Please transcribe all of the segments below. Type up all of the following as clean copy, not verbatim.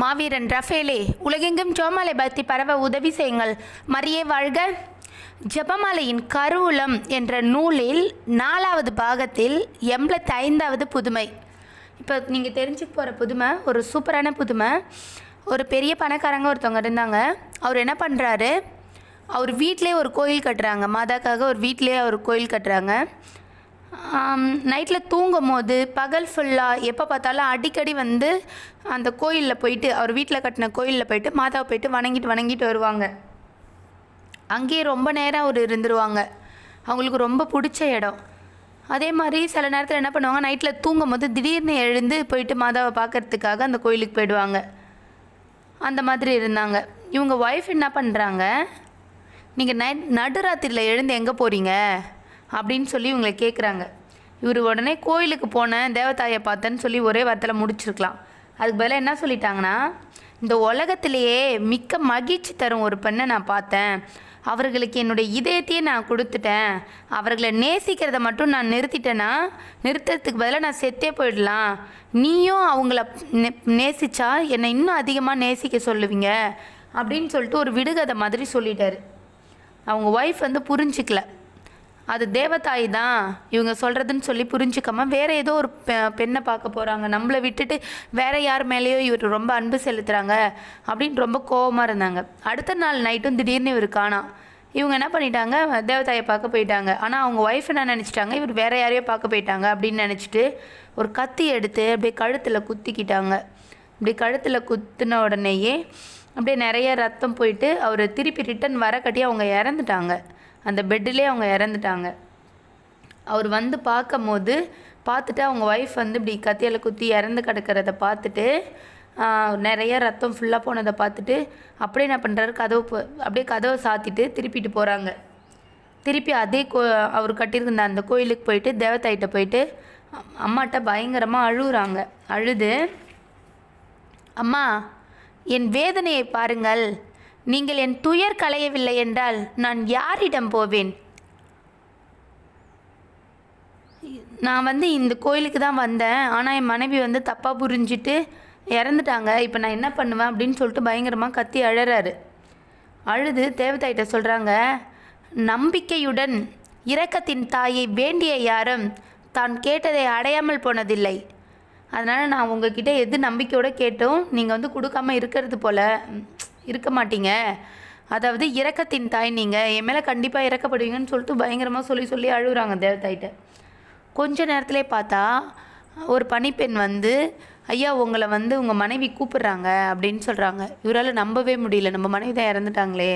மாவீரன் ரஃபேலே, உலகெங்கும் ஜெபமாலை பக்தி பரவ உதவி செய்யுங்கள். மரியே வாழ்க. ஜெபமாலையின் கருவூலம் என்ற நூலில் 4வது பாகத்தில் 85வது புதுமை. இப்போ நீங்கள் தெரிஞ்சுக்க போகிற புதுமை ஒரு சூப்பரான புதுமை. ஒரு பெரிய பணக்காரங்க ஒருத்தவங்க இருந்தாங்க. அவர் என்ன பண்ணுறாரு, அவர் வீட்டிலே ஒரு கோயில் கட்டுறாங்க. மாதாக்காக ஒரு வீட்டிலே ஒரு கோயில் கட்டுறாங்க. நைட்டில் தூங்கும் போது பகல் ஃபுல்லாக எப்போ பார்த்தாலும் அடிக்கடி வந்து அந்த கோயிலில் போயிட்டு, அவர் வீட்டில் கட்டின கோயிலில் போயிட்டு மாதாவை போயிட்டு வணங்கிட்டு வருவாங்க. அங்கேயே ரொம்ப நேரம் அவர் இருந்துருவாங்க. அவங்களுக்கு ரொம்ப பிடிச்ச இடம். அதே மாதிரி சில நேரத்தில் என்ன பண்ணுவாங்க, நைட்டில் தூங்கும் போது திடீர்னு எழுந்து போயிட்டு மாதாவை பார்க்கறதுக்காக அந்த கோயிலுக்கு போயிடுவாங்க. அந்த மாதிரி இருந்தாங்க. இவங்க ஒய்ஃப் என்ன பண்ணுறாங்க, நீங்கள் நடுராத்திரியில் எழுந்து எங்கே போகிறீங்க அப்படின்னு சொல்லி இவங்களை கேட்குறாங்க. இவர் உடனே கோயிலுக்கு போனேன், தேவதாயை பார்த்தேன்னு சொல்லி ஒரே வார்த்தையில் முடிச்சிருக்கலாம். அதுக்கு பதிலாக என்ன சொல்லிட்டாங்கன்னா, இந்த உலகத்திலேயே மிக்க மகிழ்ச்சி தரும் ஒரு பெண்ணை நான் பார்த்தேன். அவர்களுக்கு என்னுடைய இதயத்தையே நான் கொடுத்துட்டேன். அவர்களை நேசிக்கிறத மட்டும் நான் நிறுத்துறதுக்கு பதிலாக நான் செத்தே போயிடலாம். நீயும் அவங்கள நேசித்தா என்னை இன்னும் அதிகமாக நேசிக்க சொல்லுவீங்க அப்படின்னு சொல்லிட்டு ஒரு விடுகதை மாதிரி சொல்லிட்டாரு. அவங்க ஒய்ஃப் வந்து புரிஞ்சிக்கல, அது தேவதாய் தான் இவங்க சொல்கிறதுன்னு சொல்லி புரிஞ்சிக்காமல் வேறு ஏதோ ஒரு பெண்ணை பார்க்க போகிறாங்க, நம்மளை விட்டுட்டு வேறு யார் மேலேயோ இவர் ரொம்ப அன்பு செலுத்துகிறாங்க அப்படின்னு ரொம்ப கோபமாக இருந்தாங்க. அடுத்த நாள் நைட்டும் திடீர்னு இவர் காணோம். இவங்க என்ன பண்ணிட்டாங்க, தேவதாயை பார்க்க போயிட்டாங்க. ஆனால் அவங்க ஒய்ஃப் என்ன நினச்சிட்டாங்க, இவர் வேறு யாரையோ பார்க்க போயிட்டாங்க அப்படின்னு நினச்சிட்டு ஒரு கத்தி எடுத்து அப்படியே கழுத்தில் குத்திக்கிட்டாங்க. இப்படி கழுத்தில் குத்தின உடனேயே அப்படியே நிறைய ரத்தம் போயிட்டு அவர் திருப்பி ரிட்டன் வர கட்டி அவங்க இறந்துட்டாங்க. அந்த பெட்டிலே அவங்க இறந்துட்டாங்க. அவர் வந்து பார்த்துட்டு அவங்க ஒய்ஃப் வந்து இப்படி கத்தியால் குத்தி இறந்து கிடக்கிறத பார்த்துட்டு, நிறைய ரத்தம் ஃபுல்லாக போனதை பார்த்துட்டு அப்படியே என்ன பண்ணுறாரு, அப்படியே கதவை சாத்திட்டு திருப்பிட்டு போகிறாங்க. திருப்பி அதே அவர் கட்டியிருந்த அந்த கோயிலுக்கு போயிட்டு தேவதாயிட்ட போயிட்டு அம்மாட்ட பயங்கரமாக அழுகுறாங்க. அழுது, அம்மா என் வேதனையை பாருங்கள், நீங்கள் என் துயர் களையவில்லை என்றால் நான் யாரிடம் போவேன்? நான் வந்து இந்த கோயிலுக்கு தான் வந்தேன், ஆனால் என் மனைவி வந்து தப்பாக புரிஞ்சிட்டு இறந்துட்டாங்க. இப்போ நான் என்ன பண்ணுவேன் அப்படின்னு சொல்லிட்டு பயங்கரமாக கத்தி அழறாரு. அழுது தேவதாயிட்ட சொல்கிறாங்க, நம்பிக்கையுடன் இரக்கத்தின் தாயை வேண்டிய யாரும் தான் கேட்டதை அடையாமல் போனதில்லை. அதனால் நான் உங்ககிட்ட எது நம்பிக்கையோடு கேட்டோம் நீங்கள் வந்து கொடுக்காமல் இருக்கிறது போல் இருக்க மாட்டீங்க. அதாவது இரக்கத்தின் தாய், நீங்கள் என் மேலே கண்டிப்பாக இறக்கப்படுவீங்கன்னு சொல்லிட்டு பயங்கரமாக சொல்லி அழுகுறாங்க தேவதாயிட்ட. கொஞ்ச நேரத்திலே பார்த்தா ஒரு பணிப்பெண் வந்து, ஐயா உங்களை வந்து உங்கள் மனைவி கூப்பிட்றாங்க அப்படின்னு சொல்கிறாங்க. இவரால் நம்பவே முடியல, நம்ம மனைவி தான் இறந்துட்டாங்களே.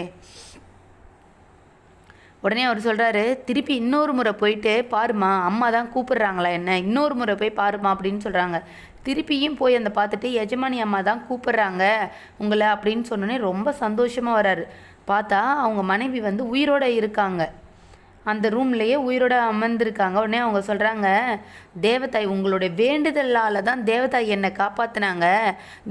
உடனே அவர் சொல்கிறாரு, திருப்பி இன்னொரு முறை போயிட்டு பாருமா, அம்மா தான் கூப்பிட்றாங்களா என்ன, இன்னொரு முறை போய் பாருமா அப்படின்னு சொல்கிறாங்க. திருப்பியும் போய் அந்த பார்த்துட்டு எஜமானி அம்மா தான் கூப்பிட்றாங்க உங்களை அப்படின்னு சொன்னோன்னே ரொம்ப சந்தோஷமாக வராரு. பார்த்தா அவங்க மனைவி வந்து உயிரோடு இருக்காங்க, அந்த ரூம்லேயே உயிரோடு அமர்ந்திருக்காங்க. உடனே அவங்க சொல்கிறாங்க, தேவதாய் உங்களுடைய வேண்டுதலால் தான் தேவதாய் என்னை காப்பாற்றினாங்க.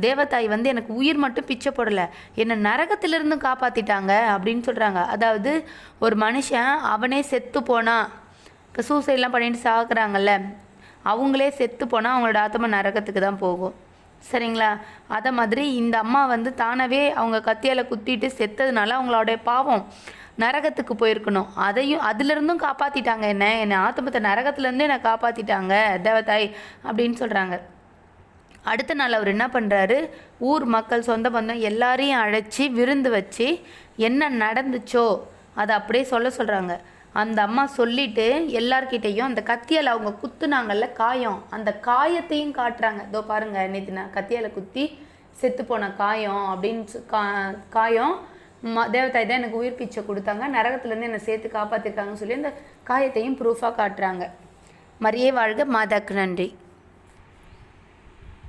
தேவதாய் வந்து எனக்கு உயிர் மட்டும் பிச்சை போடலை, என்னை நரகத்திலிருந்து காப்பாற்றிட்டாங்க அப்படின்னு சொல்கிறாங்க. அதாவது ஒரு மனுஷன் அவனே செத்து போனால், இப்போ சூசைட்லாம் பண்ணிட்டு சாகுறாங்கல்ல, அவங்களே செத்து போனால் அவங்களோட ஆத்மா நரகத்துக்கு தான் போகும், சரிங்களா? அதை மாதிரி இந்த அம்மா வந்து தானாகவே அவங்க கத்தியால் குத்திட்டு செத்ததுனால அவங்களோடைய பாவம் நரகத்துக்கு போயிருக்கணும். அதிலிருந்தும் காப்பாற்றிட்டாங்க, என்னை ஆத்மத்தை நரகத்துலேருந்து என்னை காப்பாற்றிட்டாங்க தேவதாய் அப்படின்னு சொல்கிறாங்க. அடுத்த நாள் அவர் என்ன பண்ணுறாரு, ஊர் மக்கள் சொந்த பந்தம் எல்லாரையும் அழைச்சி விருந்து வச்சு என்ன நடந்துச்சோ அதை அப்படியே சொல்கிறாங்க. அந்த அம்மா சொல்லிவிட்டு எல்லார்கிட்டையும் அந்த கத்தியால் அவங்க குத்துனாங்கல்ல காயம், அந்த காயத்தையும் காட்டுறாங்க. இதோ பாருங்கள், நேற்று நான் கத்தியால் குத்தி செத்து போன காயம் அப்படின்னு காயம் தேவதாய் தான் எனக்கு உயிர் பிச்சை கொடுத்தாங்க, நரகத்துலேருந்து என்னை சேர்த்து காப்பாற்றிருக்காங்கன்னு சொல்லி அந்த காயத்தையும் ப்ரூஃபாக காட்டுறாங்க. மரியே வாழ்க, மாதாக்கு நன்றி.